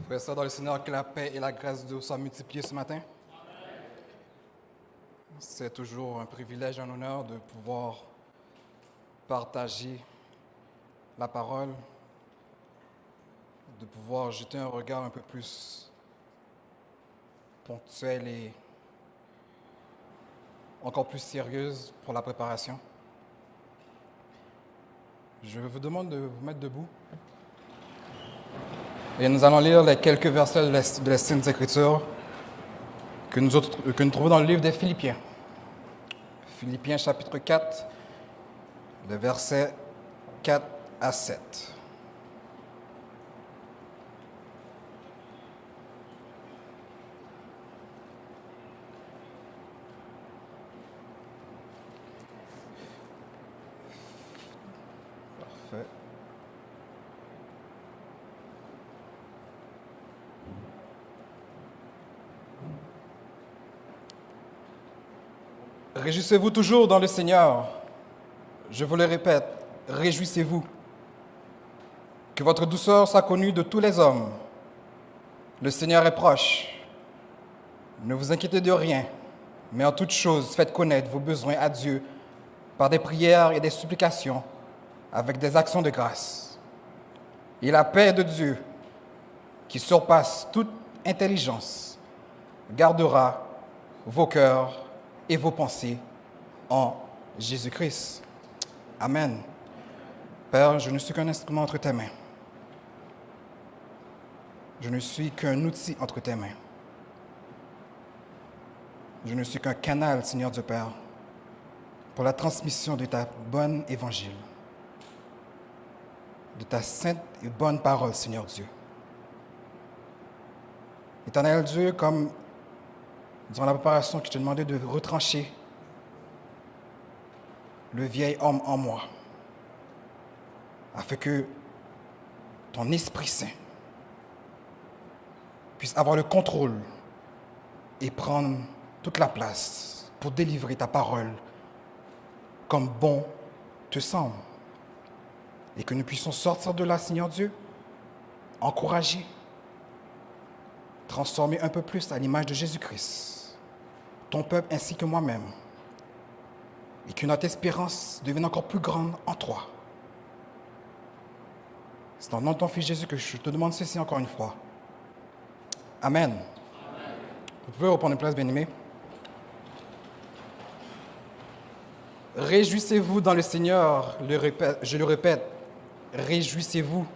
Frères et sœurs dans le Seigneur, que la paix et la grâce de Dieu soient multipliées ce matin. C'est toujours un privilège et un honneur de pouvoir partager la parole, de pouvoir jeter un regard un peu plus ponctuel et encore plus sérieuse pour la préparation. Je vous demande de vous mettre debout. Et nous allons lire les quelques versets de la Sainte Écriture que nous trouvons dans le livre des Philippiens. Philippiens chapitre 4, le verset 4 à 7. Parfait. Réjouissez-vous toujours dans le Seigneur. Je vous le répète, réjouissez-vous. Que votre douceur soit connue de tous les hommes. Le Seigneur est proche. Ne vous inquiétez de rien, mais en toute chose, faites connaître vos besoins à Dieu par des prières et des supplications, avec des actions de grâce. Et la paix de Dieu, qui surpasse toute intelligence, gardera vos cœurs et vos pensées en Jésus-Christ. Amen. Père, je ne suis qu'un instrument entre tes mains. Je ne suis qu'un outil entre tes mains. Je ne suis qu'un canal, Seigneur Dieu Père, pour la transmission de ta bonne évangile, de ta sainte et bonne parole, Seigneur Dieu. Éternel Dieu, comme durant la préparation que je t'ai demandé de retrancher le vieil homme en moi, afin que ton Esprit Saint puisse avoir le contrôle et prendre toute la place pour délivrer ta parole comme bon te semble. Et que nous puissions sortir de là, Seigneur Dieu, encouragés, transformés un peu plus à l'image de Jésus-Christ, ton peuple ainsi que moi-même, et que notre espérance devienne encore plus grande en toi. C'est dans le nom de ton Fils Jésus que je te demande ceci encore une fois. Amen. Amen. Vous pouvez reprendre une place, bien-aimés. Réjouissez-vous dans le Seigneur, je le répète, réjouissez-vous.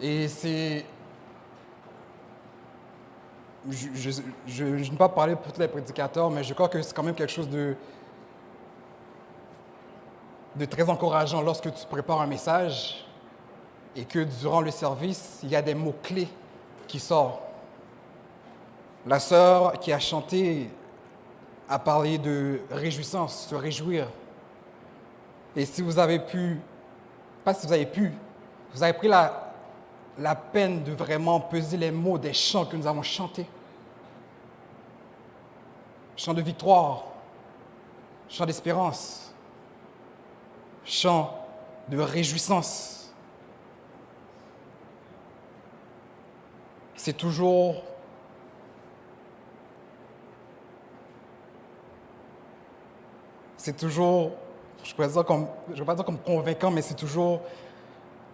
Et c'est... Je ne vais pas parler pour tous les prédicateurs, mais je crois que c'est quand même quelque chose de très encourageant lorsque tu prépares un message et que durant le service, il y a des mots-clés qui sortent. La sœur qui a chanté a parlé de réjouissance, se réjouir. Et si vous avez pu, pas si vous avez pu, vous avez pris la peine de vraiment peser les mots des chants que nous avons chantés. Chant de victoire, chant d'espérance, chant de réjouissance. C'est toujours je ne vais pas dire comme convaincant, mais c'est toujours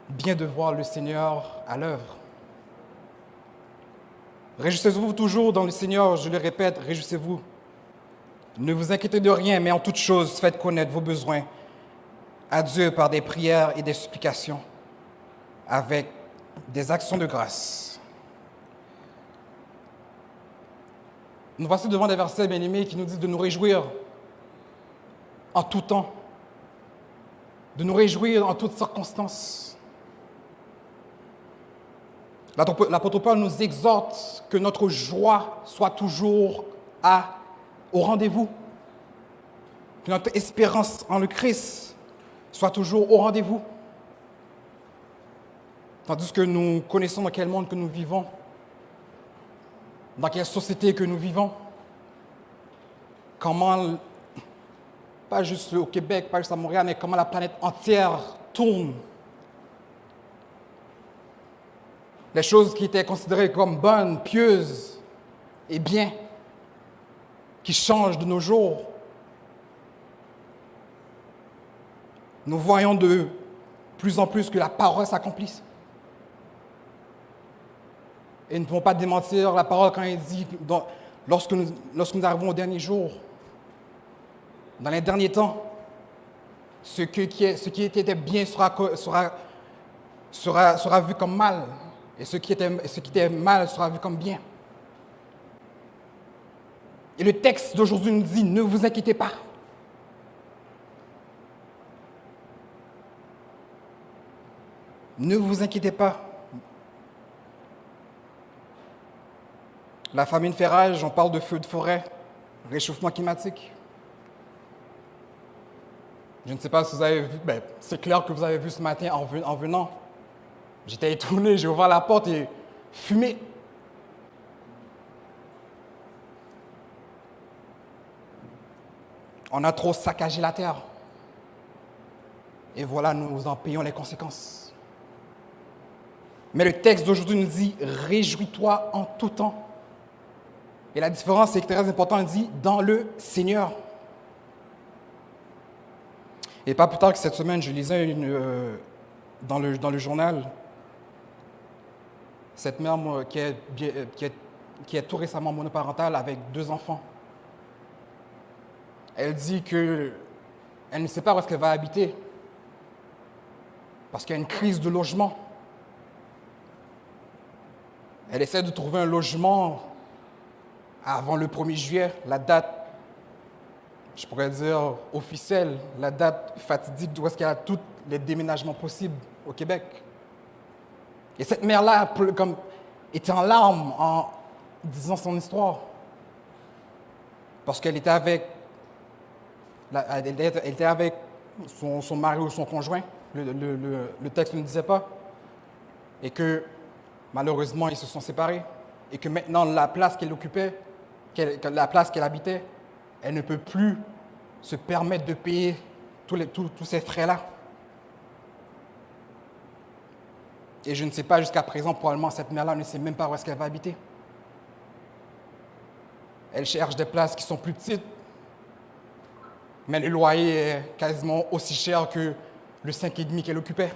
bien de voir le Seigneur à l'œuvre. Réjouissez-vous toujours dans le Seigneur, je le répète, réjouissez-vous. Ne vous inquiétez de rien, mais en toute chose, faites connaître vos besoins à Dieu par des prières et des supplications, avec des actions de grâce. Nous voici devant des versets bien-aimés qui nous disent de nous réjouir en tout temps, de nous réjouir en toutes circonstances. L'apôtre Paul nous exhorte que notre joie soit toujours au rendez-vous, que notre espérance en le Christ soit toujours au rendez-vous. Tandis que nous connaissons dans quel monde que nous vivons, dans quelle société que nous vivons, comment, pas juste au Québec, pas juste à Montréal, mais comment la planète entière tourne les choses qui étaient considérées comme bonnes, pieuses et bien, qui changent de nos jours. Nous voyons de plus en plus que la parole s'accomplisse. Et nous ne pouvons pas démentir la parole quand elle dit, lorsque nous arrivons au dernier jour, dans les derniers temps, ce qui était bien sera vu comme mal, et ce qui était mal sera vu comme bien. Et le texte d'aujourd'hui nous dit, ne vous inquiétez pas. Ne vous inquiétez pas. La famine fait rage, on parle de feux de forêt, réchauffement climatique. Je ne sais pas si vous avez vu, c'est clair que vous avez vu ce matin en venant. J'étais étonné, j'ai ouvert la porte et fumée. On a trop saccagé la terre. Et voilà, nous en payons les conséquences. Mais le texte d'aujourd'hui nous dit « Réjouis-toi en tout temps ». Et la différence, c'est très important, il dit « Dans le Seigneur ». Et pas plus tard que cette semaine, je lisais dans le journal, cette mère qui est tout récemment monoparentale avec 2 enfants. Elle dit qu'elle ne sait pas où est-ce qu'elle va habiter parce qu'il y a une crise de logement. Elle essaie de trouver un logement avant le 1er juillet, la date, je pourrais dire officielle, la date fatidique d'où est-ce qu'il y a tous les déménagements possibles au Québec. Et cette mère-là était en larmes en disant son histoire. Parce qu'elle était avec, son mari ou son conjoint, le texte ne disait pas, et que malheureusement ils se sont séparés, et que maintenant la place qu'elle occupait, la place qu'elle habitait, elle ne peut plus se permettre de payer tous ces frais-là. Et je ne sais pas jusqu'à présent, probablement cette mère-là ne sait même pas où est-ce qu'elle va habiter. Elle cherche des places qui sont plus petites, mais le loyer est quasiment aussi cher que le 5,5 qu'elle occupait.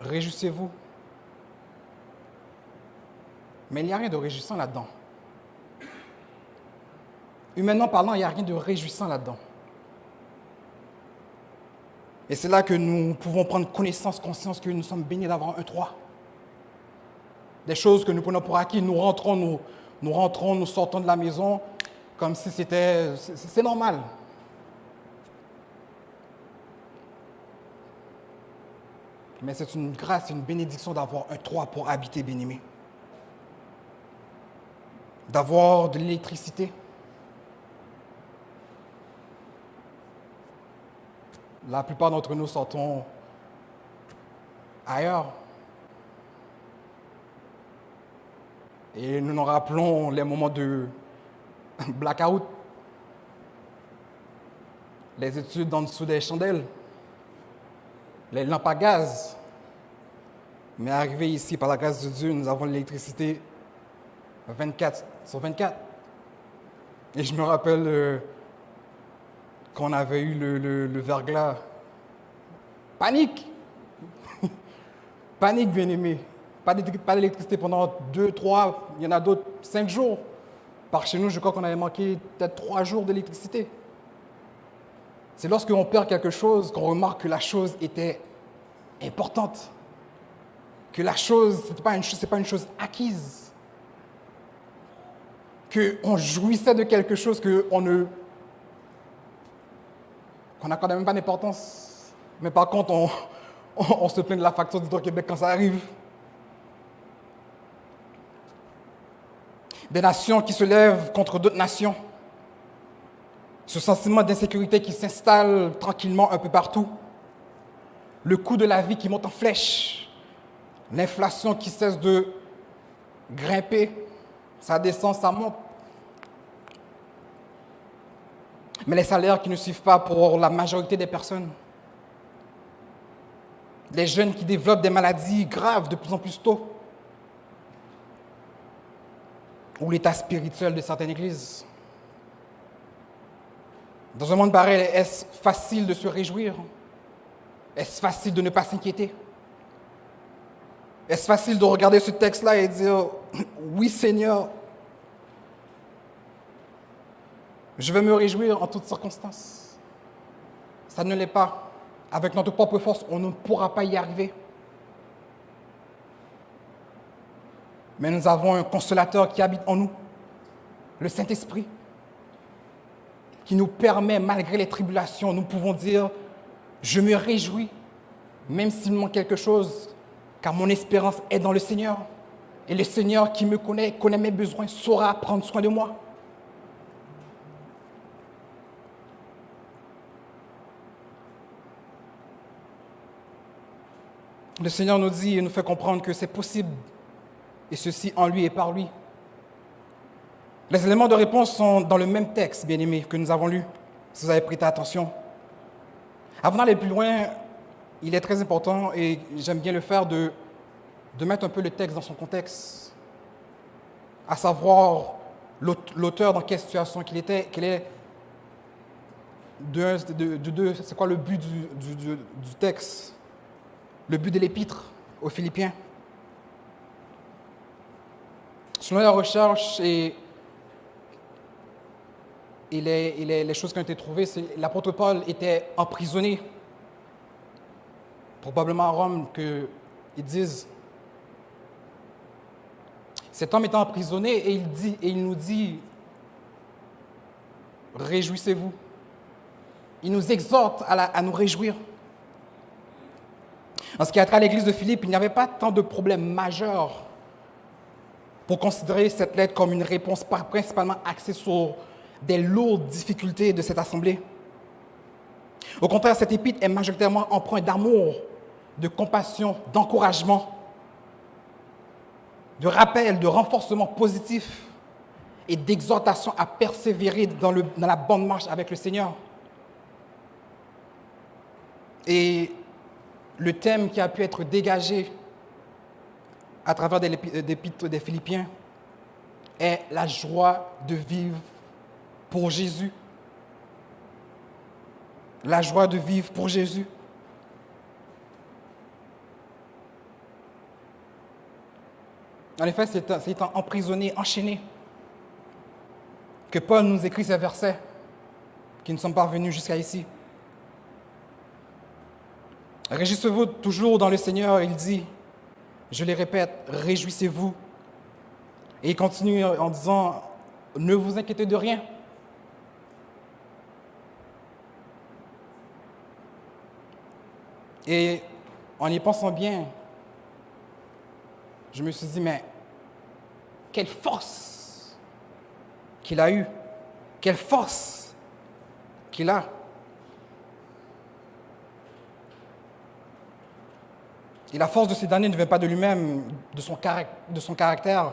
Réjouissez-vous. Mais il n'y a rien de réjouissant là-dedans. Humainement parlant, il n'y a rien de réjouissant là-dedans. Et c'est là que nous pouvons prendre conscience que nous sommes bénis d'avoir un toit. Des choses que nous prenons pour acquis, nous rentrons, nous sortons de la maison comme si c'est normal. Mais c'est une grâce, une bénédiction d'avoir un toit pour habiter, bien-aimé. D'avoir de l'électricité. La plupart d'entre nous sortons ailleurs. Et nous nous rappelons les moments de blackout, les études en dessous des chandelles, les lampes à gaz. Mais arrivé ici, par la grâce de Dieu, nous avons l'électricité 24/24. Et je me rappelle qu'on avait eu le verglas. Panique! Panique, bien-aimé. Pas d'électricité pendant 2, 3, il y en a d'autres, 5 jours. Par chez nous, je crois qu'on avait manqué peut-être 3 jours d'électricité. C'est lorsqu'on perd quelque chose qu'on remarque que la chose était importante. Que la chose, ce n'est pas une chose acquise. Qu'on jouissait de quelque chose qu'on n'accordait même pas d'importance. Mais par contre, on se plaint de la facture d'Hydro-Québec quand ça arrive. Des nations qui se lèvent contre d'autres nations. Ce sentiment d'insécurité qui s'installe tranquillement un peu partout. Le coût de la vie qui monte en flèche. L'inflation qui cesse de grimper. Ça descend, ça monte. mais les salaires qui ne suivent pas pour la majorité des personnes. Les jeunes qui développent des maladies graves de plus en plus tôt. Ou l'état spirituel de certaines églises. Dans un monde pareil, est-ce facile de se réjouir? Est-ce facile de ne pas s'inquiéter? Est-ce facile de regarder ce texte-là et dire « Oui Seigneur, je vais me réjouir en toutes circonstances. » Ça ne l'est pas. Avec notre propre force, on ne pourra pas y arriver. Mais nous avons un consolateur qui habite en nous, le Saint-Esprit, qui nous permet, malgré les tribulations, nous pouvons dire « Je me réjouis, même s'il me manque quelque chose, car mon espérance est dans le Seigneur. Et le Seigneur qui me connaît mes besoins, saura prendre soin de moi. » Le Seigneur nous dit et nous fait comprendre que c'est possible, et ceci en lui et par lui. Les éléments de réponse sont dans le même texte, bien-aimés, que nous avons lu, si vous avez prêté attention. Avant d'aller plus loin, il est très important, et j'aime bien le faire, de mettre un peu le texte dans son contexte, à savoir l'auteur dans quelle situation qu'il était, quel est, c'est quoi le but du texte, le but de l'épître aux Philippiens. Selon la recherche et les choses qui ont été trouvées, l'apôtre Paul était emprisonné, probablement à Rome, qu'ils disent. Cet homme était emprisonné et il nous dit « Réjouissez-vous ». Il nous exhorte à nous réjouir. En ce qui a trait à l'église de Philippe, il n'y avait pas tant de problèmes majeurs pour considérer cette lettre comme une réponse principalement axée sur des lourdes difficultés de cette assemblée. Au contraire, cette épître est majoritairement empreinte d'amour, de compassion, d'encouragement, de rappel, de renforcement positif et d'exhortation à persévérer dans la bonne marche avec le Seigneur. Et le thème qui a pu être dégagé à travers l'épître des Philippiens est la joie de vivre pour Jésus. La joie de vivre pour Jésus. En effet, c'est étant emprisonné, enchaîné, que Paul nous écrit ces versets qui nous sont parvenus jusqu'à ici. Réjouissez-vous toujours dans le Seigneur, il dit, je les répète, réjouissez-vous. Et il continue en disant, ne vous inquiétez de rien. Et en y pensant bien, je me suis dit, mais quelle force qu'il a eue, quelle force qu'il a. Et la force de ces derniers ne vient pas de lui-même, de son caractère.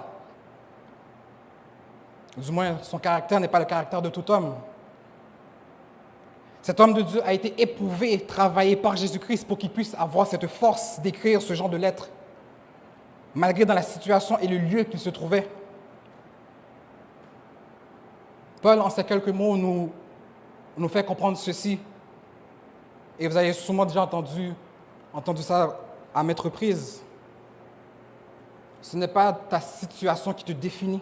Du moins, son caractère n'est pas le caractère de tout homme. Cet homme de Dieu a été éprouvé, travaillé par Jésus-Christ pour qu'il puisse avoir cette force d'écrire ce genre de lettres, malgré dans la situation et le lieu qu'il se trouvait. Paul, en ces quelques mots, nous fait comprendre ceci. Et vous avez sûrement déjà entendu ça à maintes reprises. Ce n'est pas ta situation qui te définit.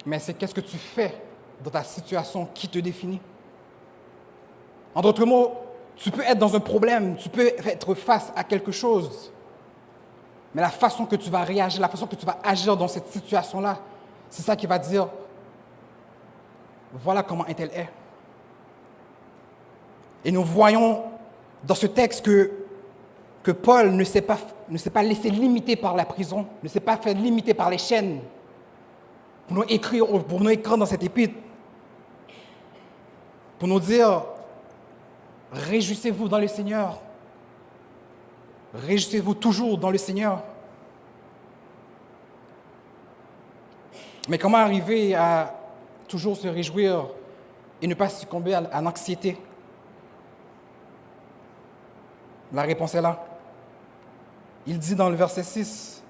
Mais c'est qu'est-ce que tu fais dans ta situation qui te définit. En d'autres mots, tu peux être dans un problème, tu peux être face à quelque chose, mais la façon que tu vas réagir, la façon que tu vas agir dans cette situation-là, c'est ça qui va dire, voilà comment un tel est. Et nous voyons dans ce texte que Paul ne s'est pas laissé limiter par la prison, ne s'est pas fait limiter par les chaînes pour nous écrire dans cette épître, pour nous dire, réjouissez-vous dans le Seigneur. Réjouissez-vous toujours dans le Seigneur. Mais comment arriver à toujours se réjouir et ne pas succomber à l'anxiété? La réponse est là. Il dit dans le verset 6,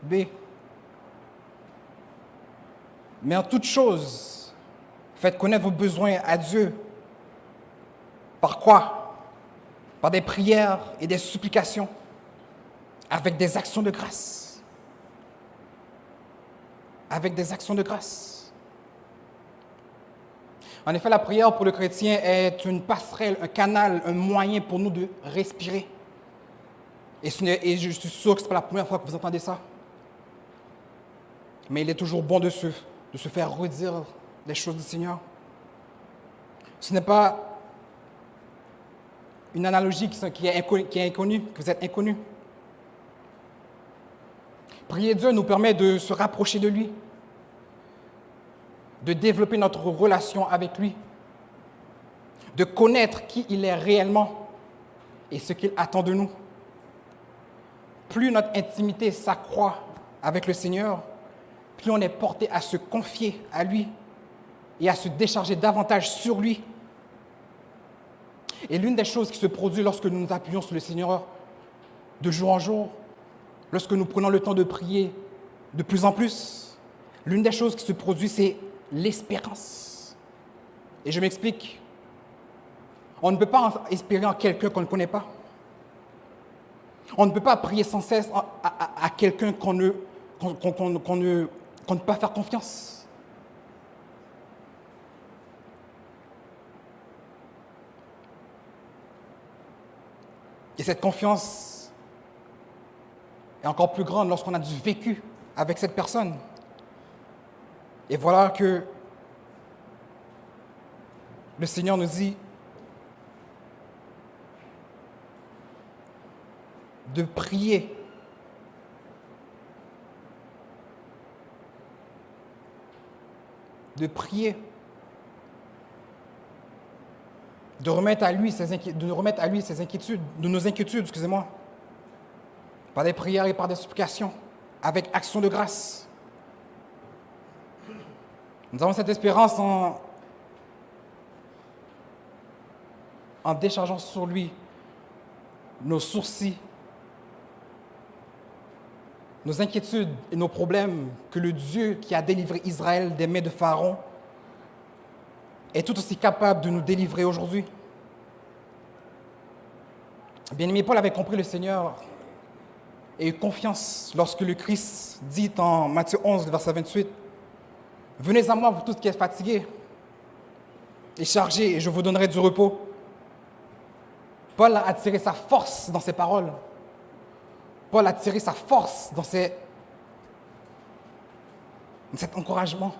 B, « Mais en toute chose, faites connaître vos besoins à Dieu. Par quoi? Par des prières et des supplications, avec des actions de grâce. » Avec des actions de grâce. En effet, la prière pour le chrétien est une passerelle, un canal, un moyen pour nous de respirer. Et je suis sûr que ce n'est pas la première fois que vous entendez ça. Mais il est toujours bon de se faire redire les choses du Seigneur. Ce n'est pas une analogie qui est inconnue, que vous êtes inconnu. Prier Dieu nous permet de se rapprocher de lui, de développer notre relation avec lui, de connaître qui il est réellement et ce qu'il attend de nous. Plus notre intimité s'accroît avec le Seigneur, plus on est porté à se confier à lui et à se décharger davantage sur lui. Et l'une des choses qui se produit lorsque nous nous appuyons sur le Seigneur de jour en jour, lorsque nous prenons le temps de prier de plus en plus, l'une des choses qui se produit, c'est l'espérance. Et je m'explique. On ne peut pas espérer en quelqu'un qu'on ne connaît pas. On ne peut pas prier sans cesse à quelqu'un qu'on ne peut pas faire confiance. Et cette confiance est encore plus grande lorsqu'on a du vécu avec cette personne. Et voilà que le Seigneur nous dit de prier. De prier. De remettre à lui ses inquiétudes, de nos inquiétudes, excusez-moi, par des prières et par des supplications, avec action de grâce. Nous avons cette espérance en déchargeant sur lui nos sourcils, nos inquiétudes et nos problèmes, que le Dieu qui a délivré Israël des mains de Pharaon est tout aussi capable de nous délivrer aujourd'hui. Bien-aimé, Paul avait compris le Seigneur et eu confiance lorsque le Christ dit en Matthieu 11, verset 28, « Venez à moi, vous tous qui êtes fatigués et chargés, et je vous donnerai du repos. » Paul a attiré sa force dans ses paroles. Paul a tiré sa force dans cet encouragement.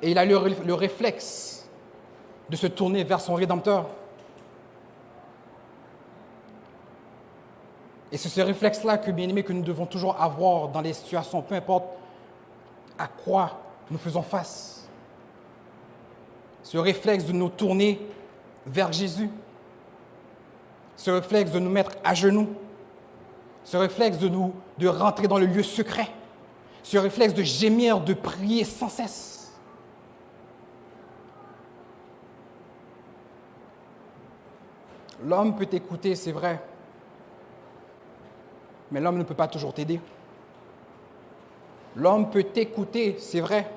Et il a eu le réflexe de se tourner vers son Rédempteur. Et c'est ce réflexe-là que, bien aimé, que nous devons toujours avoir dans les situations, peu importe à quoi nous faisons face. Ce réflexe de nous tourner vers Jésus. Ce réflexe de nous mettre à genoux. Ce réflexe de rentrer dans le lieu secret. Ce réflexe de gémir, de prier sans cesse. L'homme peut t'écouter, c'est vrai. Mais l'homme ne peut pas toujours t'aider. L'homme peut t'écouter, c'est vrai.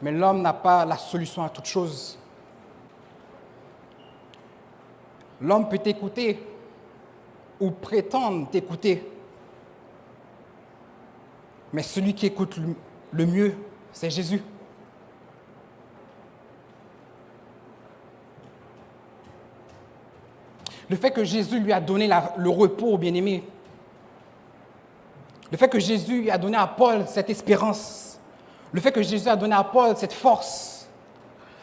Mais l'homme n'a pas la solution à toute chose. L'homme peut t'écouter ou prétendre t'écouter. Mais celui qui écoute le mieux, c'est Jésus. Le fait que Jésus lui a donné le repos, bien-aimé, le fait que Jésus lui a donné à Paul cette espérance, le fait que Jésus a donné à Paul cette force,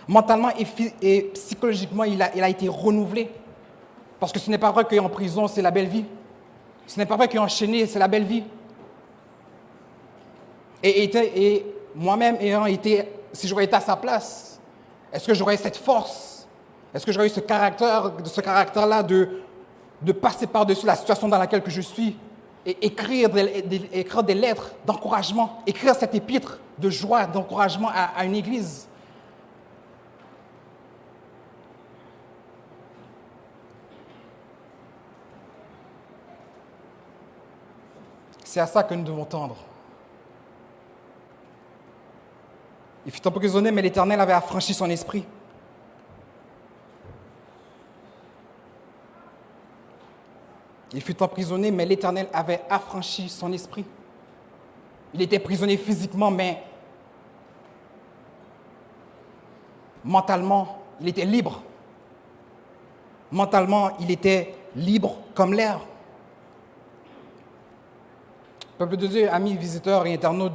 mentalement et psychologiquement, il a été renouvelé. Parce que ce n'est pas vrai qu'en prison, c'est la belle vie. Ce n'est pas vrai qu'enchaîné, c'est la belle vie. Et moi-même, si j'aurais été à sa place, est-ce que j'aurais cette force? Est-ce que j'aurais eu ce caractère-là de passer par-dessus la situation dans laquelle je suis et écrire des lettres d'encouragement, écrire cette épître de joie, d'encouragement à une église. C'est à ça que nous devons tendre. Il fut emprisonné, mais l'Éternel avait affranchi son esprit. Il fut emprisonné, mais l'Éternel avait affranchi son esprit. Il était prisonnier physiquement, mais mentalement, il était libre. Mentalement, il était libre comme l'air. Peuple de Dieu, amis, visiteurs et internautes,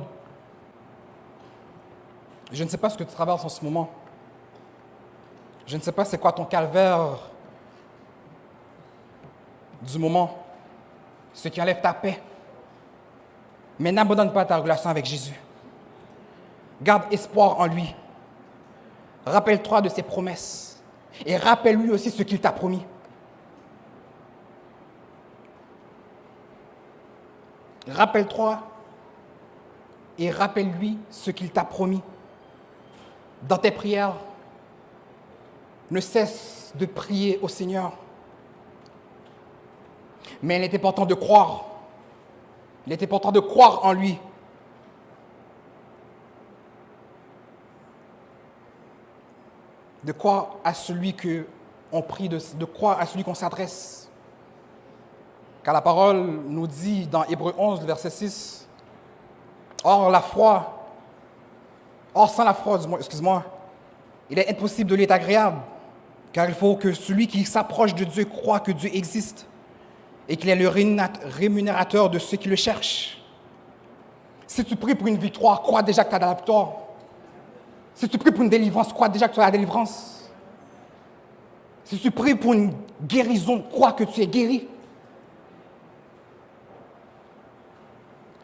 je ne sais pas ce que tu traverses en ce moment. Je ne sais pas c'est quoi ton calvaire du moment, ce qui enlève ta paix. Mais n'abandonne pas ta relation avec Jésus. Garde espoir en lui. Rappelle-toi de ses promesses et rappelle-lui aussi ce qu'il t'a promis. Rappelle-toi et rappelle-lui ce qu'il t'a promis. Dans tes prières, ne cesse de prier au Seigneur. Mais il est important de croire. Il est important de croire en lui. De croire à celui qu'on prie, de croire à celui qu'on s'adresse. Car la parole nous dit dans Hébreux 11, verset 6, Or, sans la foi, il est impossible de lui être agréable, car il faut que celui qui s'approche de Dieu croit que Dieu existe et qu'il est le rémunérateur de ceux qui le cherchent. Si tu pries pour une victoire, crois déjà que tu as la victoire. Si tu pries pour une délivrance, crois déjà que tu as la délivrance. Si tu pries pour une guérison, crois que tu es guéri.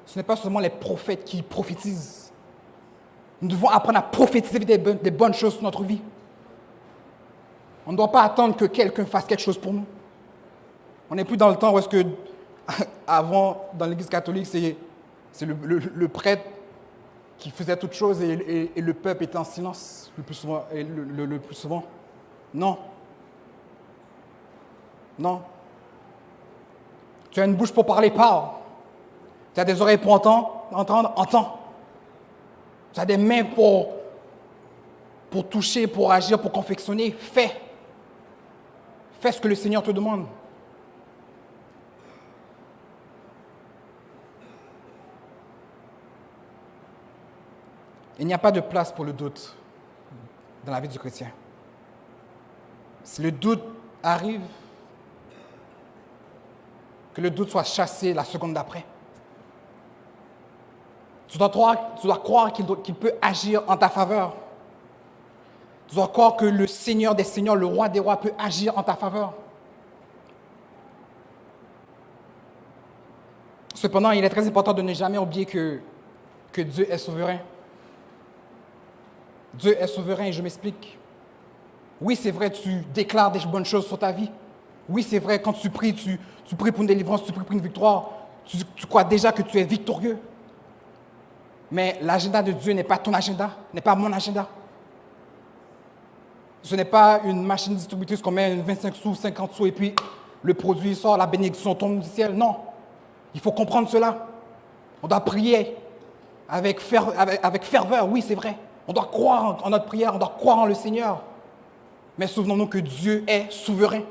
Ce n'est pas seulement les prophètes qui prophétisent. Nous devons apprendre à prophétiser des bonnes choses sur notre vie. On ne doit pas attendre que quelqu'un fasse quelque chose pour nous. On n'est plus dans le temps où est-ce que, avant, dans l'Église catholique, c'est le prêtre qui faisait toutes choses et le peuple était en silence le plus souvent. Non. Non. Tu as une bouche pour parler, parle. Tu as des oreilles pour entendre, entends. Tu as des mains pour toucher, pour agir, pour confectionner, fais. Fais ce que le Seigneur te demande. Il n'y a pas de place pour le doute dans la vie du chrétien. Si le doute arrive, que le doute soit chassé la seconde d'après. Tu dois croire qu'il peut agir en ta faveur. Tu dois croire que le Seigneur des Seigneurs, le Roi des Rois peut agir en ta faveur. Cependant, il est très important de ne jamais oublier que Dieu est souverain. Dieu est souverain et je m'explique. Oui, c'est vrai, tu déclares des bonnes choses sur ta vie. Oui, c'est vrai, quand tu pries pour une délivrance, tu pries pour une victoire, tu crois déjà que tu es victorieux. Mais l'agenda de Dieu n'est pas ton agenda, n'est pas mon agenda. Ce n'est pas une machine distributrice qu'on met 25 sous, 50 sous et puis le produit sort, la bénédiction tombe du ciel. Non, il faut comprendre cela. On doit prier avec ferveur, oui, c'est vrai. On doit croire en notre prière, on doit croire en le Seigneur. Mais souvenons-nous que Dieu est souverain.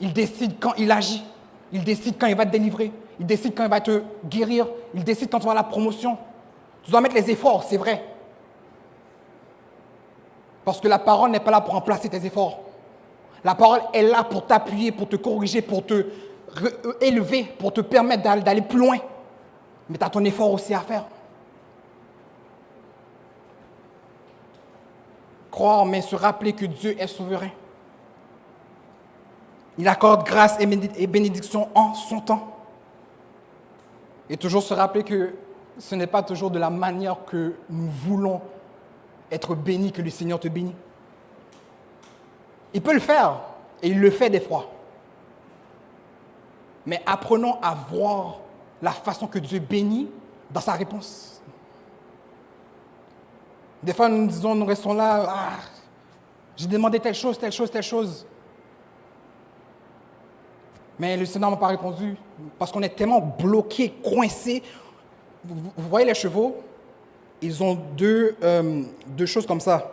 Il décide quand il agit. Il décide quand il va te délivrer. Il décide quand il va te guérir. Il décide quand tu vas à la promotion. Tu dois mettre les efforts, c'est vrai. Parce que la parole n'est pas là pour remplacer tes efforts. La parole est là pour t'appuyer, pour te corriger, pour te élever, pour te permettre d'aller plus loin. Mais tu as ton effort aussi à faire. Croire, mais se rappeler que Dieu est souverain. Il accorde grâce et bénédiction en son temps. Et toujours se rappeler que ce n'est pas toujours de la manière que nous voulons être bénis que le Seigneur te bénit. Il peut le faire, et il le fait des fois. mais apprenons à voir la façon que Dieu bénit dans sa réponse. Des fois, nous restons là, j'ai demandé telle chose, telle chose, telle chose. Mais le Seigneur ne m'a pas répondu parce qu'on est tellement bloqué, coincé. Vous voyez les chevaux, ils ont deux choses comme ça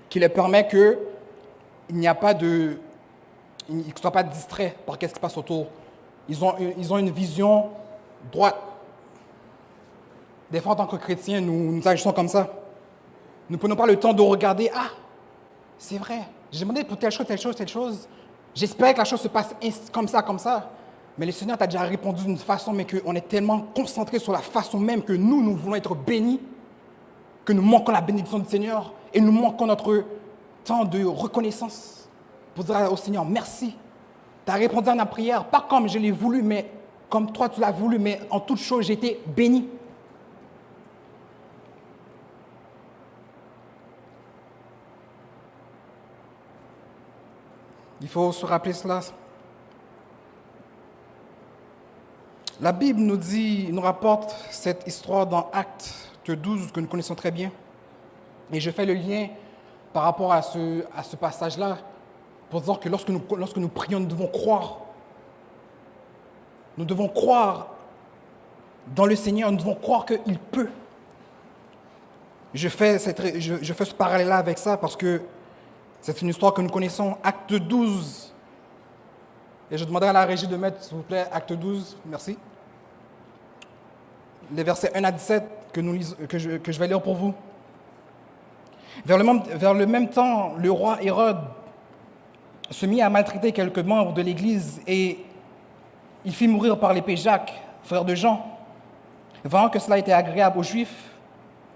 qui leur permet qu'ils ne soient pas distraits par ce qui se passe autour. Ils ont une vision droite. Des fois, en tant que chrétiens, nous agissons comme ça. Nous ne prenons pas le temps de regarder, c'est vrai, j'ai demandé pour telle chose, telle chose, telle chose. J'espérais que la chose se passe comme ça, comme ça. Mais le Seigneur t'a déjà répondu d'une façon, mais qu'on est tellement concentré sur la façon même que nous voulons être bénis, que nous manquons la bénédiction du Seigneur et nous manquons notre temps de reconnaissance pour dire au Seigneur, merci. Tu as répondu à ma prière, pas comme je l'ai voulu, mais comme toi tu l'as voulu, mais en toute chose, j'ai été béni. Il faut se rappeler cela. La Bible nous rapporte cette histoire dans Actes 12 que nous connaissons très bien. Et je fais le lien par rapport à ce passage-là pour dire que lorsque nous prions, nous devons croire. Nous devons croire dans le Seigneur, nous devons croire qu'il peut. Je fais ce parallèle-là avec ça parce que c'est une histoire que nous connaissons, Acte 12. Et je demanderai à la régie de mettre, s'il vous plaît, Acte 12, merci. Les versets 1 à 17 que je vais lire pour vous. Vers le même temps, le roi Hérode se mit à maltraiter quelques membres de l'Église et il fit mourir par l'épée Jacques, frère de Jean. Voyant que cela était agréable aux Juifs,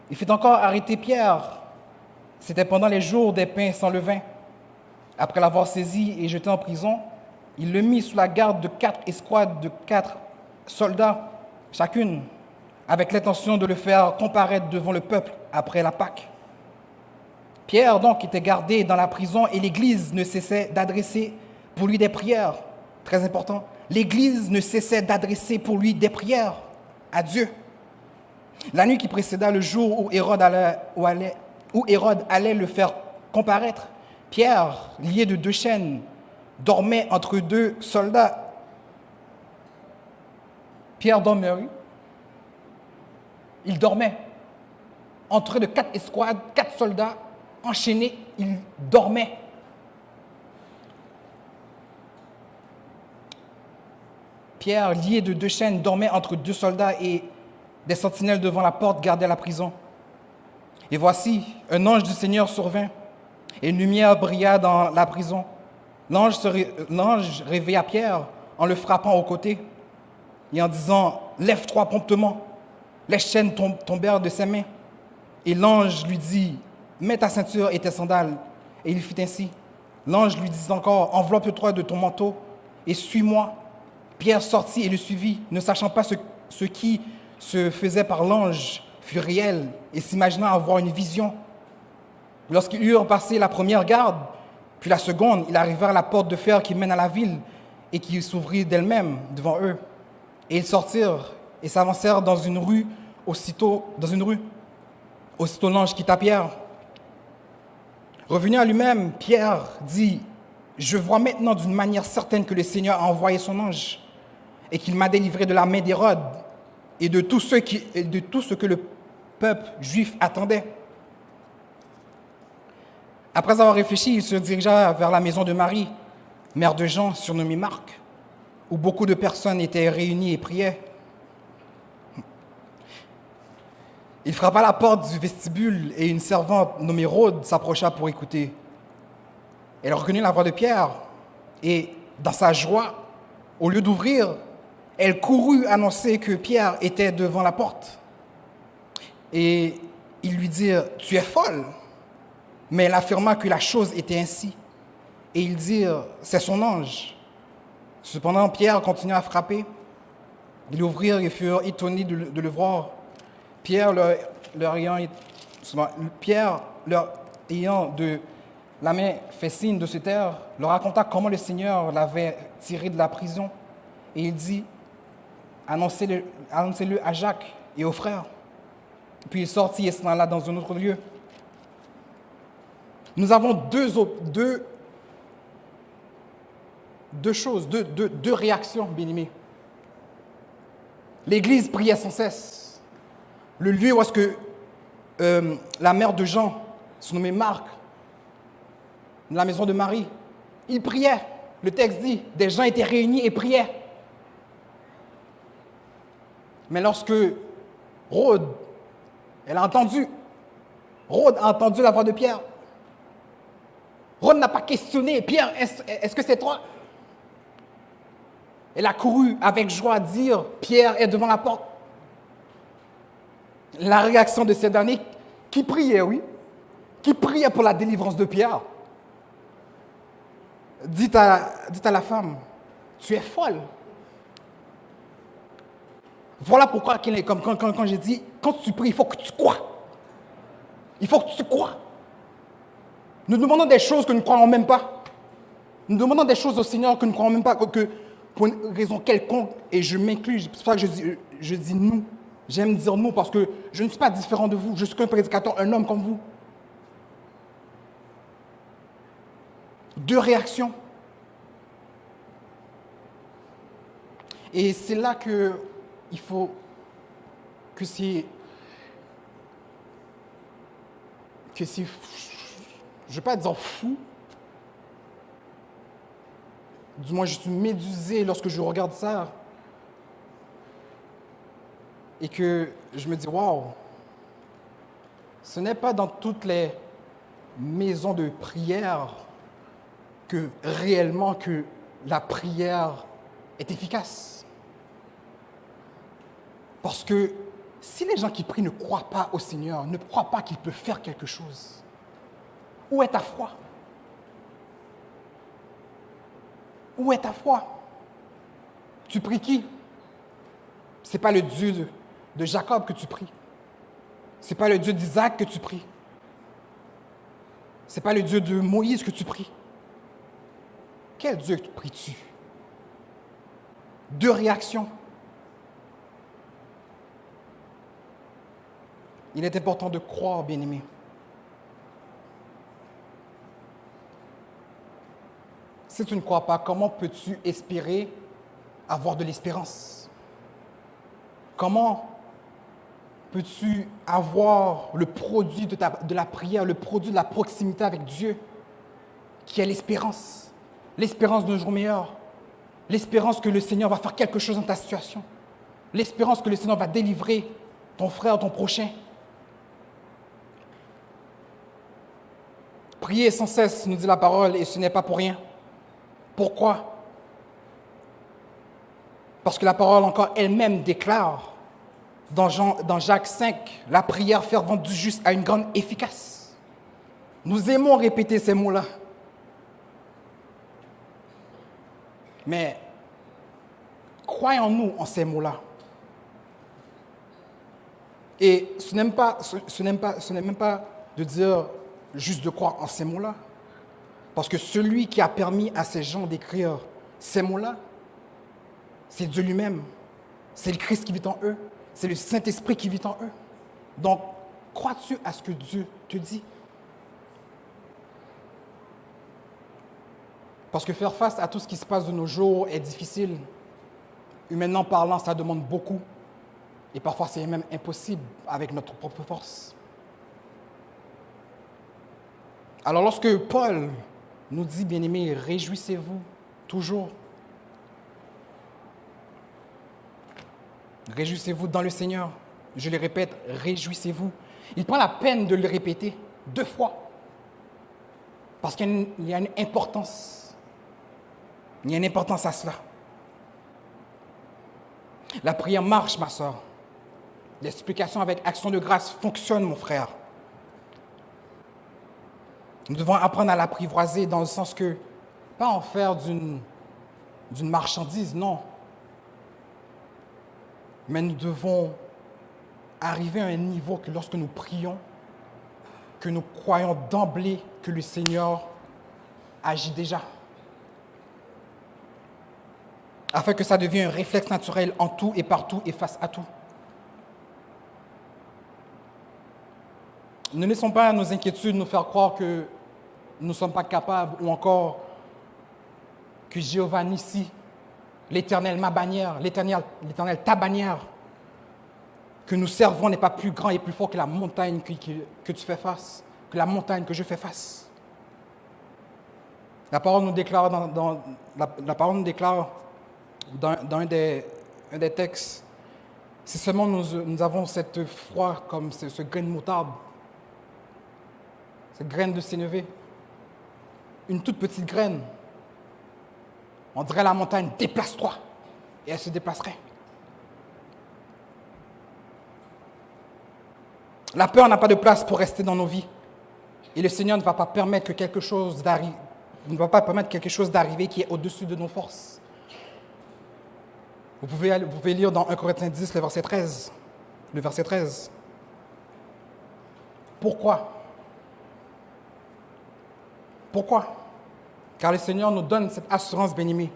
il fit encore arrêter Pierre. C'était pendant les jours des pains sans levain. Après l'avoir saisi et jeté en prison, il le mit sous la garde de 4 escouades de 4 soldats chacune, avec l'intention de le faire comparaître devant le peuple après la Pâque. Pierre donc était gardé dans la prison et l'Église ne cessait d'adresser pour lui des prières. Très important. L'Église ne cessait d'adresser pour lui des prières à Dieu. La nuit qui précéda le jour où Hérode allait le faire comparaître, Pierre, lié de 2 chaînes, dormait entre 2 soldats. Pierre dormait, oui. Il dormait entre de 4 escouades, 4 soldats enchaînés, il dormait. Pierre, lié de 2 chaînes, dormait entre 2 soldats et des sentinelles devant la porte gardaient la prison. Et voici, un ange du Seigneur survint, et une lumière brilla dans la prison. L'ange réveilla Pierre en le frappant au côté et en disant « Lève-toi promptement ». Les chaînes tombèrent de ses mains. Et l'ange lui dit « Mets ta ceinture et tes sandales ». Et il fit ainsi. L'ange lui dit encore « Enveloppe-toi de ton manteau et suis-moi ». Pierre sortit et le suivit, ne sachant pas ce qui se faisait par l'ange fut réel et s'imaginant avoir une vision. Lorsqu'ils eurent passé la première garde, puis la seconde, ils arrivèrent à la porte de fer qui mène à la ville et qui s'ouvrit d'elle-même devant eux. Et ils sortirent et s'avancèrent dans une rue. Aussitôt l'ange quitta Pierre. Revenu à lui-même, Pierre dit « Je vois maintenant d'une manière certaine que le Seigneur a envoyé son ange et qu'il m'a délivré de la main d'Hérode et de tout ce que le peuple juif attendait. » Après avoir réfléchi, il se dirigea vers la maison de Marie, mère de Jean, surnommée Marc, où beaucoup de personnes étaient réunies et priaient. Il frappa à la porte du vestibule et une servante nommée Rhode s'approcha pour écouter. Elle reconnut la voix de Pierre et, dans sa joie, au lieu d'ouvrir, elle courut annoncer que Pierre était devant la porte. Et ils lui dirent « Tu es folle !» Mais elle affirma que la chose était ainsi. Et ils dirent « C'est son ange !» Cependant, Pierre continua à frapper. Ils ouvrirent et furent étonnés de le voir. Pierre leur ayant de la main fait signe de se taire, leur raconta comment le Seigneur l'avait tiré de la prison. Et il dit, annoncez-le à Jacques et aux frères. Puis il sortit et s'en alla dans un autre lieu. Nous avons deux choses, deux réactions, bien-aimés. L'Église priait sans cesse. Le lieu où est-ce que la mère de Jean, surnommée Marc, la maison de Marie, il priait. Le texte dit, des gens étaient réunis et priaient. Mais lorsque Rhoda a entendu la voix de Pierre, Rhoda n'a pas questionné, Pierre, est-ce que c'est toi? Elle a couru avec joie dire, Pierre est devant la porte. La réaction de ces derniers, qui priait, oui, qui priait pour la délivrance de Pierre, dit à la femme, tu es folle. Voilà pourquoi, comme quand j'ai dit, quand tu pries, il faut que tu crois. Il faut que tu crois. Nous demandons des choses que nous ne croyons même pas. Nous demandons des choses au Seigneur que nous ne croyons même pas, que pour une raison quelconque, et je m'inclus, c'est pour ça que je dis nous. J'aime dire nous parce que je ne suis pas différent de vous. Je suis qu'un prédicateur, un homme comme vous. Deux réactions. Et c'est là que il faut que c'est, je ne vais pas dire fou, du moins je suis médusé lorsque je regarde ça, et que je me dis, waouh, ce n'est pas dans toutes les maisons de prière que réellement que la prière est efficace. Parce que si les gens qui prient ne croient pas au Seigneur, ne croient pas qu'il peut faire quelque chose, où est ta foi? Où est ta foi? Tu pries qui? Ce n'est pas le Dieu de Jacob que tu pries. Ce n'est pas le Dieu d'Isaac que tu pries. Ce n'est pas le Dieu de Moïse que tu pries. Quel Dieu pries-tu? Deux réactions. Il est important de croire, bien-aimés. Si tu ne crois pas, comment peux-tu espérer avoir de l'espérance? Comment peux-tu avoir le produit de la prière, le produit de la proximité avec Dieu, qui est l'espérance? L'espérance d'un jour meilleur. L'espérance que le Seigneur va faire quelque chose dans ta situation. L'espérance que le Seigneur va délivrer ton frère, ton prochain. Priez sans cesse, nous dit la parole, et ce n'est pas pour rien. Pourquoi? Parce que la parole encore elle-même déclare dans Jacques 5, la prière fervente du juste a une grande efficace. Nous aimons répéter ces mots-là. Mais croyons-nous en ces mots-là? Et ce n'est même pas de dire juste de croire en ces mots-là. Parce que celui qui a permis à ces gens d'écrire ces mots-là, c'est Dieu lui-même. C'est le Christ qui vit en eux. C'est le Saint-Esprit qui vit en eux. Donc, crois-tu à ce que Dieu te dit? Parce que faire face à tout ce qui se passe de nos jours est difficile. Humainement parlant, ça demande beaucoup. Et parfois, c'est même impossible avec notre propre force. Alors, lorsque Paul nous dit, bien-aimés, réjouissez-vous toujours. Réjouissez-vous dans le Seigneur. Je le répète, réjouissez-vous. Il prend la peine de le répéter 2 fois. Parce qu'il y a une importance. Il y a une importance à cela. La prière marche, ma soeur. L'explication avec action de grâce fonctionne, mon frère. Nous devons apprendre à l'apprivoiser dans le sens que, pas en faire d'une marchandise, non. Mais nous devons arriver à un niveau que lorsque nous prions, que nous croyons d'emblée que le Seigneur agit déjà. Afin que ça devienne un réflexe naturel en tout et partout et face à tout. Ne laissons pas nos inquiétudes nous faire croire que nous ne sommes pas capables ou encore que Jéhovah Nissi, l'Éternel ma bannière, l'Éternel ta bannière, que nous servons n'est pas plus grand et plus fort que la montagne que tu fais face, que la montagne que je fais face. La parole nous déclare dans un des textes, si seulement nous avons cette foi comme ce grain de moutarde, cette graine de sénévé, une toute petite graine, on dirait à la montagne, déplace-toi, et elle se déplacerait. La peur n'a pas de place pour rester dans nos vies. Et le Seigneur ne va pas permettre que quelque chose d'arriver qui est au-dessus de nos forces. Vous pouvez lire dans 1 Corinthiens 10, le verset 13. Le verset 13. Pourquoi? Pourquoi? Car le Seigneur nous donne cette assurance, bien-aimés,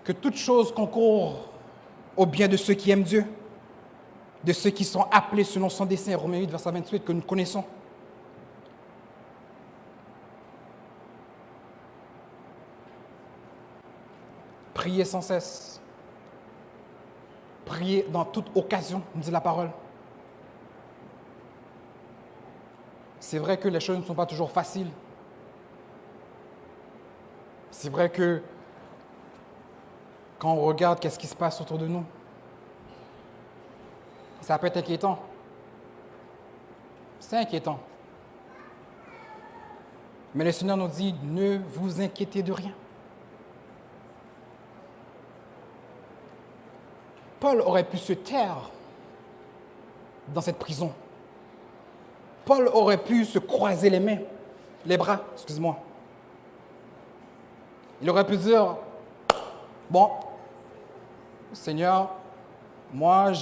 que toute chose concourt au bien de ceux qui aiment Dieu, de ceux qui sont appelés selon son dessein, Romains 8, verset 28, que nous connaissons. Priez sans cesse. Priez dans toute occasion, nous dit la parole. C'est vrai que les choses ne sont pas toujours faciles. C'est vrai que quand on regarde qu'est-ce qui se passe autour de nous, ça peut être inquiétant. C'est inquiétant. Mais le Seigneur nous dit, ne vous inquiétez de rien. Paul aurait pu se taire dans cette prison. Paul aurait pu se croiser les bras, excuse-moi. Il aurait pu dire, bon, Seigneur, moi,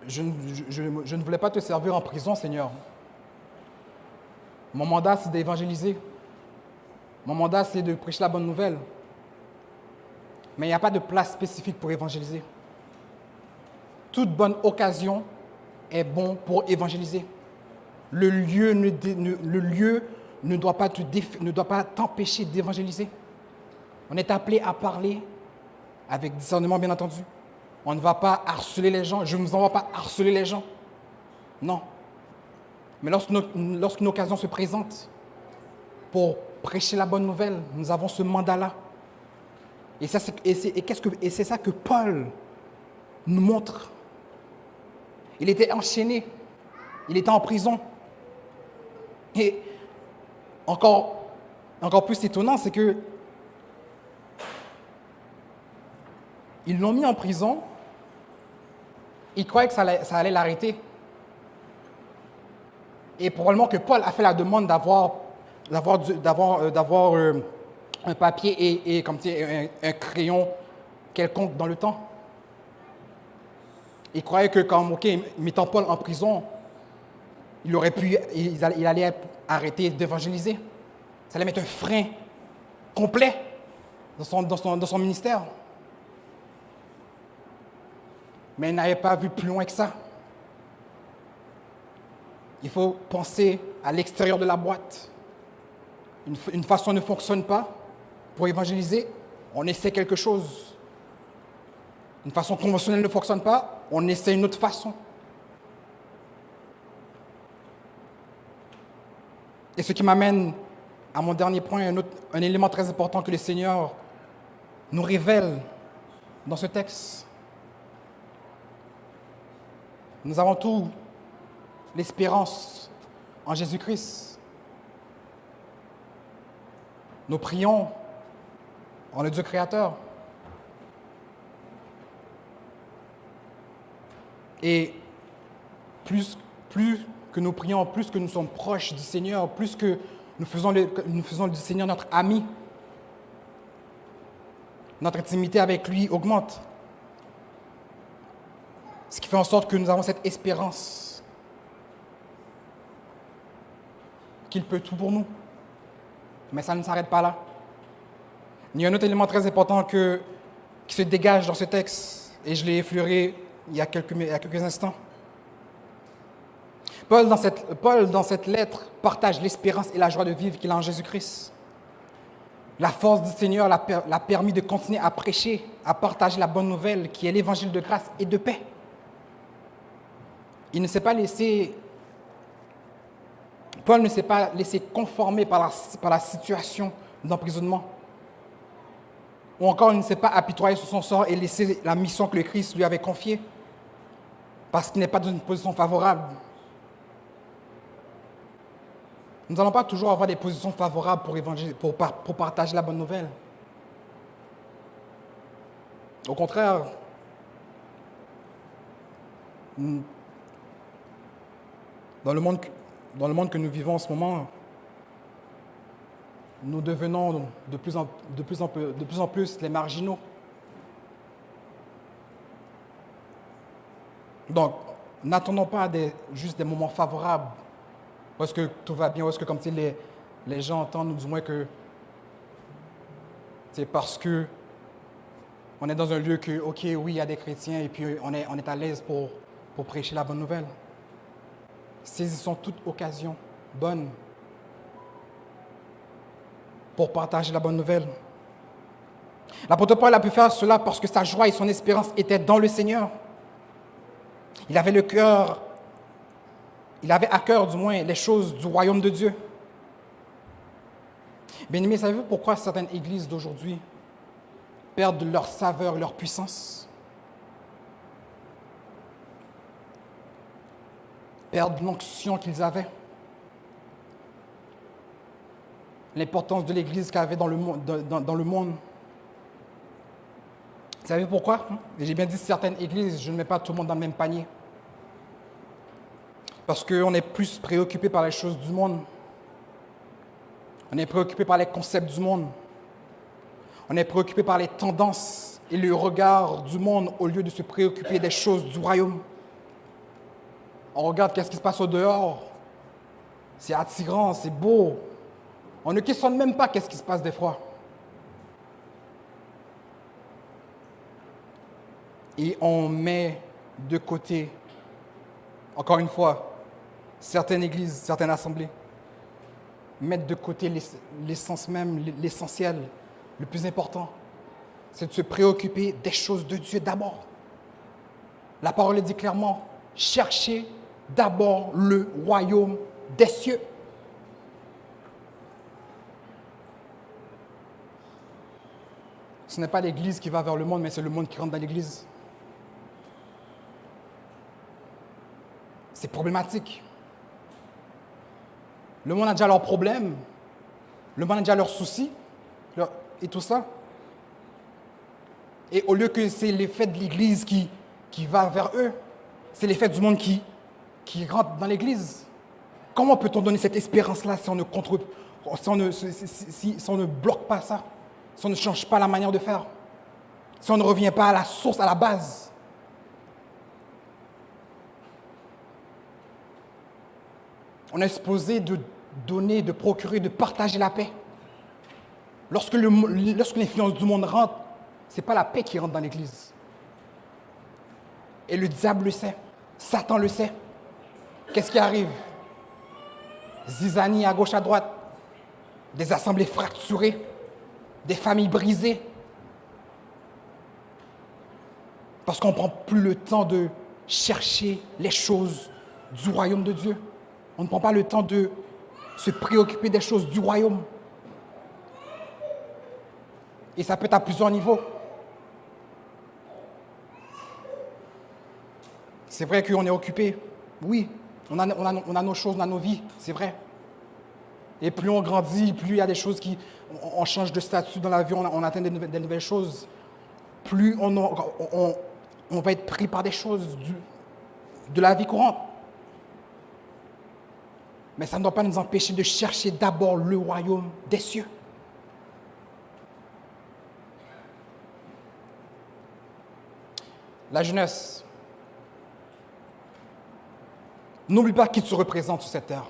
je ne voulais pas te servir en prison, Seigneur. Mon mandat, c'est d'évangéliser. Mon mandat, c'est de prêcher la bonne nouvelle. Mais il n'y a pas de place spécifique pour évangéliser. Toute bonne occasion est bon pour évangéliser. Le lieu ne doit pas t'empêcher d'évangéliser. On est appelé à parler avec discernement, bien entendu. On ne va pas harceler les gens. Je ne vous envoie pas harceler les gens. Non. Mais lorsqu'une occasion se présente pour prêcher la bonne nouvelle, nous avons ce mandat-là. Et c'est ça que Paul nous montre. Il était enchaîné. Il était en prison. Et encore plus étonnant, c'est que ils l'ont mis en prison. Ils croyaient que ça allait l'arrêter. Et probablement que Paul a fait la demande d'avoir un papier et comme un crayon quelconque dans le temps. Il croyait que mettant Paul en prison, il allait arrêter d'évangéliser. Ça allait mettre un frein complet dans son ministère. Mais il n'avait pas vu plus loin que ça. Il faut penser à l'extérieur de la boîte. Une façon ne fonctionne pas. Pour évangéliser, on essaie quelque chose. Une façon conventionnelle ne fonctionne pas, on essaie une autre façon. Et ce qui m'amène à mon dernier point, un élément très important que le Seigneur nous révèle dans ce texte. Nous avons tous l'espérance en Jésus-Christ. Nous prions en le Dieu créateur. Et plus que nous prions, plus que nous sommes proches du Seigneur, plus que nous faisons du Seigneur notre ami, notre intimité avec lui augmente. Ce qui fait en sorte que nous avons cette espérance. qu'il peut tout pour nous. Mais ça ne s'arrête pas là. Il y a un autre élément très important qui se dégage dans ce texte, et je l'ai effleuré il y a quelques instants. Paul, dans cette lettre, partage l'espérance et la joie de vivre qu'il a en Jésus-Christ. La force du Seigneur l'a permis de continuer à prêcher, à partager la bonne nouvelle qui est l'évangile de grâce et de paix. Paul ne s'est pas laissé conformer par la situation d'emprisonnement. Ou encore, il ne s'est pas apitoyé sur son sort et laissé la mission que le Christ lui avait confiée, parce qu'il n'est pas dans une position favorable. Nous n'allons pas toujours avoir des positions favorables pour partager la bonne nouvelle. Au contraire, dans le monde que nous vivons en ce moment, nous devenons de plus en plus les marginaux. Donc, n'attendons pas juste des moments favorables, où est-ce que tout va bien, où est-ce que comme si les gens entendent, du moins que c'est parce que on est dans un lieu que, ok, oui, il y a des chrétiens et puis on est à l'aise pour prêcher la bonne nouvelle. Saisissons toute occasion bonne pour partager la bonne nouvelle. L'apôtre Paul a pu faire cela parce que sa joie et son espérance étaient dans le Seigneur. Il avait à cœur du moins les choses du royaume de Dieu. Bien-aimés, savez-vous pourquoi certaines églises d'aujourd'hui perdent leur saveur, leur puissance? Perdent l'onction qu'ils avaient. L'importance de l'Église qu'elle avait dans le monde. Vous savez pourquoi? Et j'ai bien dit certaines églises, je ne mets pas tout le monde dans le même panier. Parce qu'on est plus préoccupé par les choses du monde. On est préoccupé par les concepts du monde. On est préoccupé par les tendances et le regard du monde au lieu de se préoccuper des choses du royaume. On regarde qu'est-ce qui se passe au dehors. C'est attirant, c'est beau. On ne questionne même pas qu'est-ce qui se passe des fois. Et on met de côté, encore une fois, certaines églises, certaines assemblées, mettent de côté l'essence même, l'essentiel, le plus important. C'est de se préoccuper des choses de Dieu d'abord. La parole dit clairement, cherchez d'abord le royaume des cieux. Ce n'est pas l'Église qui va vers le monde, mais c'est le monde qui rentre dans l'Église. C'est problématique. Le monde a déjà leurs problèmes, le monde a déjà leurs soucis, et tout ça. Et au lieu que c'est l'effet de l'Église qui va vers eux, c'est l'effet du monde qui rentre dans l'Église. Comment peut-on donner cette espérance-là si on ne bloque pas ça? Si on ne change pas la manière de faire, si on ne revient pas à la source, à la base. On est supposé de donner, de procurer, de partager la paix. Lorsque l'influence du monde rentre, ce n'est pas la paix qui rentre dans l'Église. Et le diable le sait, Satan le sait. Qu'est-ce qui arrive? Zizanie à gauche, à droite, des assemblées fracturées, des familles brisées. Parce qu'on ne prend plus le temps de chercher les choses du royaume de Dieu. On ne prend pas le temps de se préoccuper des choses du royaume. Et ça peut être à plusieurs niveaux. C'est vrai qu'on est occupé. Oui, on a nos choses, on a nos vies, c'est vrai. Et plus on grandit, plus il y a des choses on change de statut dans la vie, on atteint des nouvelles choses. Plus on va être pris par des choses de la vie courante. Mais ça ne doit pas nous empêcher de chercher d'abord le royaume des cieux. La jeunesse. N'oublie pas qui tu représentes sur cette terre.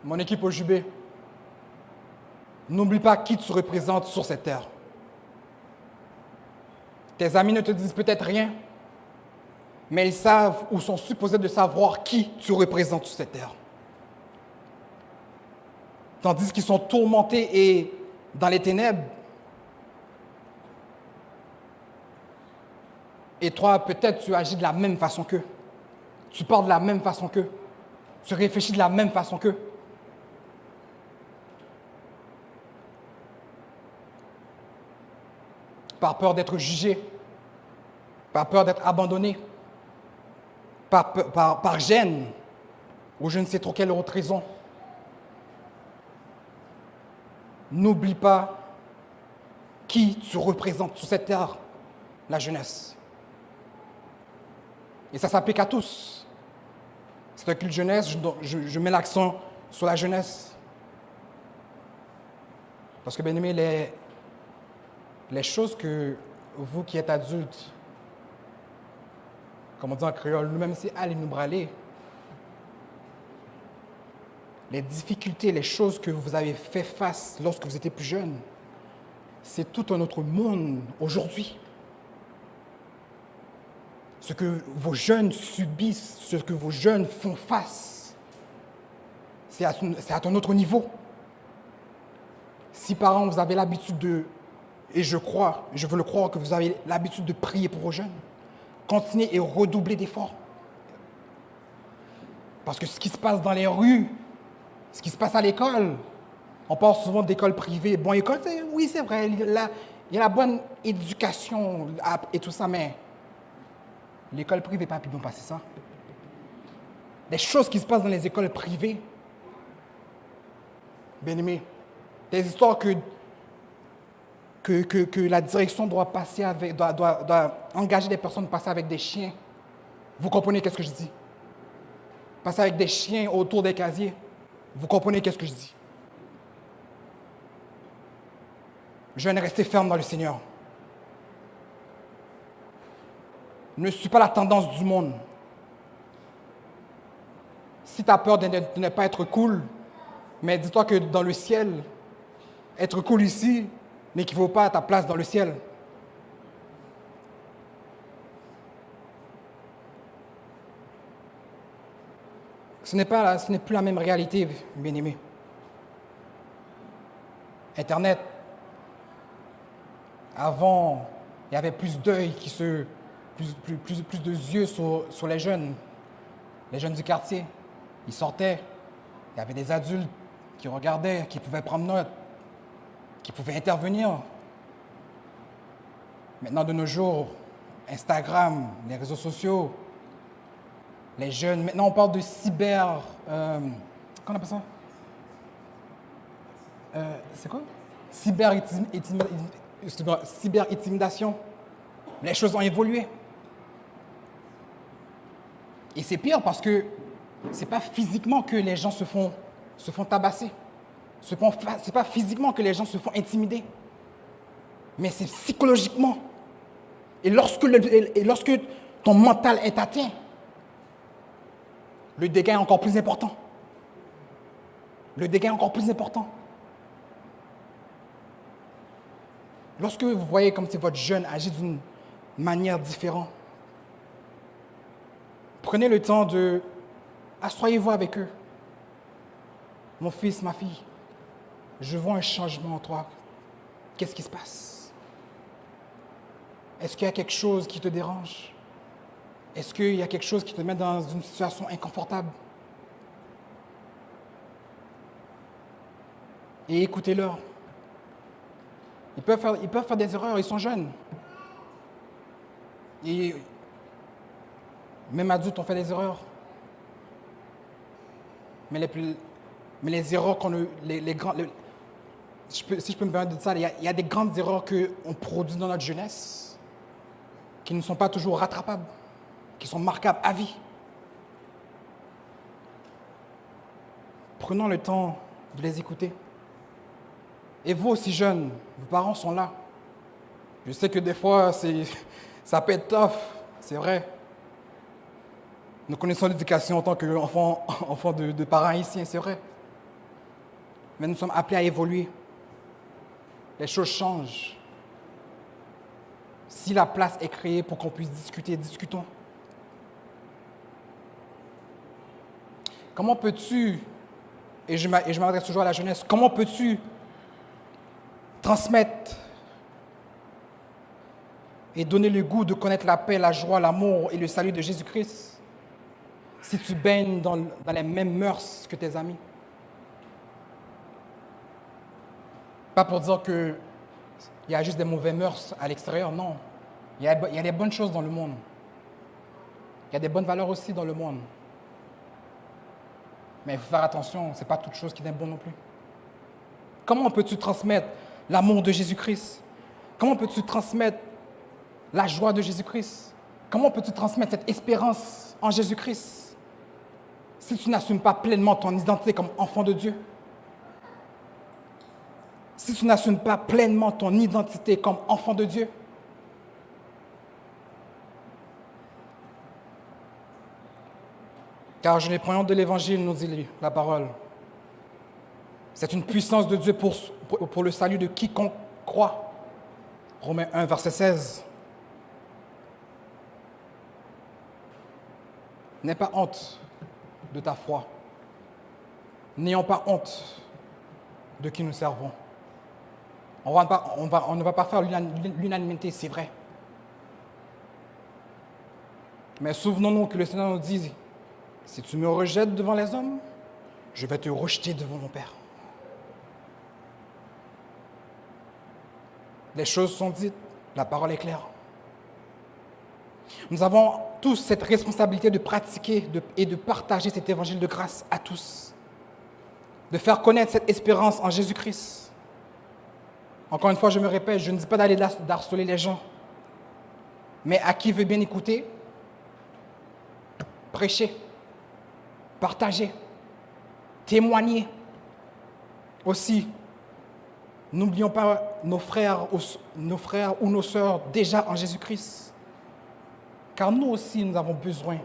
mon équipe au Jubé, n'oublie pas qui tu représentes sur cette terre. Tes amis ne te disent peut-être rien, mais ils savent ou sont supposés de savoir qui tu représentes sur cette terre. Tandis qu'ils sont tourmentés et dans les ténèbres. Et toi, peut-être, tu agis de la même façon qu'eux. Tu parles de la même façon qu'eux. Tu réfléchis de la même façon qu'eux. Par peur d'être jugé, par peur d'être abandonné, par gêne, ou je ne sais trop quelle autre raison. N'oublie pas qui tu représentes sur cette terre, la jeunesse. Et ça s'applique à tous. C'est un culte jeunesse, je mets l'accent sur la jeunesse. Parce que, bien aimé, les choses que vous qui êtes adultes, comme on dit en créole, nous-mêmes, c'est allez nous braler. Les difficultés, les choses que vous avez fait face lorsque vous étiez plus jeune, c'est tout un autre monde aujourd'hui. Ce que vos jeunes subissent, ce que vos jeunes font face, c'est à un autre niveau. Si parents, vous avez l'habitude de, et je veux le croire que vous avez l'habitude de prier pour vos jeunes, continuez et redoublez d'efforts. Parce que ce qui se passe dans les rues, ce qui se passe à l'école, on parle souvent d'école privée. Bon, école, oui, c'est vrai, il y a la bonne éducation et tout ça, mais l'école privée, pas puis bon passer ça. Des choses qui se passent dans les écoles privées, bien aimé, des histoires que la direction doit passer avec, doit engager des personnes à passer avec des chiens. Vous comprenez qu'est-ce que je dis? Passer avec des chiens autour des casiers. Vous comprenez qu'est-ce que je dis? Je viens de rester ferme dans le Seigneur. Ne suis pas la tendance du monde. Si tu as peur de ne pas être cool, mais dis-toi que dans le ciel, être cool ici n'équivaut pas à ta place dans le ciel. Ce n'est plus la même réalité, bien-aimés. Internet, avant, il y avait plus d'œil plus de yeux sur les jeunes du quartier. Ils sortaient, il y avait des adultes qui regardaient, qui pouvaient prendre note, qui pouvaient intervenir. Maintenant, de nos jours, Instagram, les réseaux sociaux, les jeunes, maintenant on parle de cyber... comment on appelle ça? C'est quoi? Cyber-intimidation. Les choses ont évolué. Et c'est pire parce que ce n'est pas physiquement que les gens se font tabasser. Ce n'est pas physiquement que les gens se font intimider. Mais c'est psychologiquement. Et lorsque ton mental est atteint, le dégât est encore plus important. Le dégât est encore plus important. Lorsque vous voyez comme si votre jeune agit d'une manière différente, prenez le temps de... Assoyez-vous avec eux. Mon fils, ma fille, je vois un changement en toi. Qu'est-ce qui se passe? Est-ce qu'il y a quelque chose qui te dérange? Est-ce qu'il y a quelque chose qui te met dans une situation inconfortable? Et écoutez-leur. Ils peuvent faire des erreurs, ils sont jeunes. Et même adultes ont fait des erreurs. Mais les erreurs si je peux me permettre de dire ça, il y a des grandes erreurs qu'on produit dans notre jeunesse qui ne sont pas toujours rattrapables, qui sont marquables à vie. Prenons le temps de les écouter. Et vous aussi jeunes, vos parents sont là. Je sais que des fois, ça peut être tough, c'est vrai. Nous connaissons l'éducation en tant qu'enfant de parents haïtiens, c'est vrai. mais nous sommes appelés à évoluer. Les choses changent. Si la place est créée pour qu'on puisse discuter, discutons. Comment peux-tu, et je m'adresse toujours à la jeunesse, comment peux-tu transmettre et donner le goût de connaître la paix, la joie, l'amour et le salut de Jésus-Christ si tu baignes dans les mêmes mœurs que tes amis? Pas pour dire qu'il y a juste des mauvais mœurs à l'extérieur, non. Il y a des bonnes choses dans le monde. Il y a des bonnes valeurs aussi dans le monde. Mais il faut faire attention, ce n'est pas toute chose qui est bon non plus. Comment peux-tu transmettre l'amour de Jésus-Christ? Comment peux-tu transmettre la joie de Jésus-Christ? Comment peux-tu transmettre cette espérance en Jésus-Christ si tu n'assumes pas pleinement ton identité comme enfant de Dieu? Si tu n'assumes pas pleinement ton identité comme enfant de Dieu? Car je les prends de l'Évangile, nous dit la parole. C'est une puissance de Dieu pour le salut de quiconque croit. Romains 1, verset 16. N'aie pas honte de ta foi. N'ayons pas honte de qui nous servons. On ne va pas faire l'unanimité, c'est vrai. Mais souvenons-nous que le Seigneur nous dit, si tu me rejettes devant les hommes, je vais te rejeter devant mon Père. Les choses sont dites, la parole est claire. Nous avons tous cette responsabilité de pratiquer et de partager cet évangile de grâce à tous. De faire connaître cette espérance en Jésus-Christ. Encore une fois, je me répète, je ne dis pas d'aller harceler les gens. Mais à qui veut bien écouter, prêcher, partager, témoigner. Aussi, n'oublions pas nos frères ou nos sœurs déjà en Jésus-Christ. Car nous aussi, nous avons besoin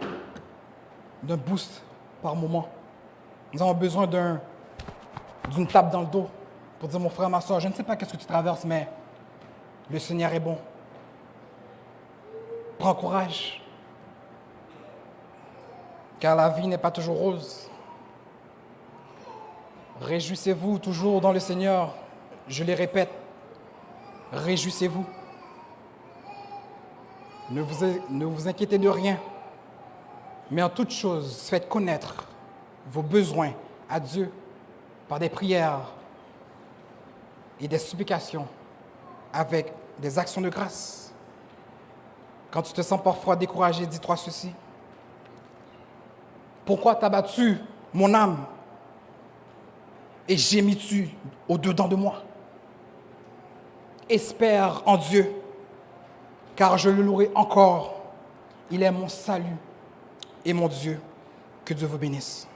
d'un boost par moment. Nous avons besoin d'une tape dans le dos pour dire, mon frère, ma soeur, je ne sais pas qu'est-ce que tu traverses, mais le Seigneur est bon. Prends courage. Car la vie n'est pas toujours rose. Réjouissez-vous toujours dans le Seigneur. Je les répète, réjouissez-vous. Ne vous inquiétez de rien, mais en toute chose, faites connaître vos besoins à Dieu par des prières et des supplications avec des actions de grâce. Quand tu te sens parfois découragé, dis-toi ceci. Pourquoi t'as battu mon âme et gémis-tu au-dedans de moi? Espère en Dieu, car je le louerai encore. Il est mon salut et mon Dieu. Que Dieu vous bénisse.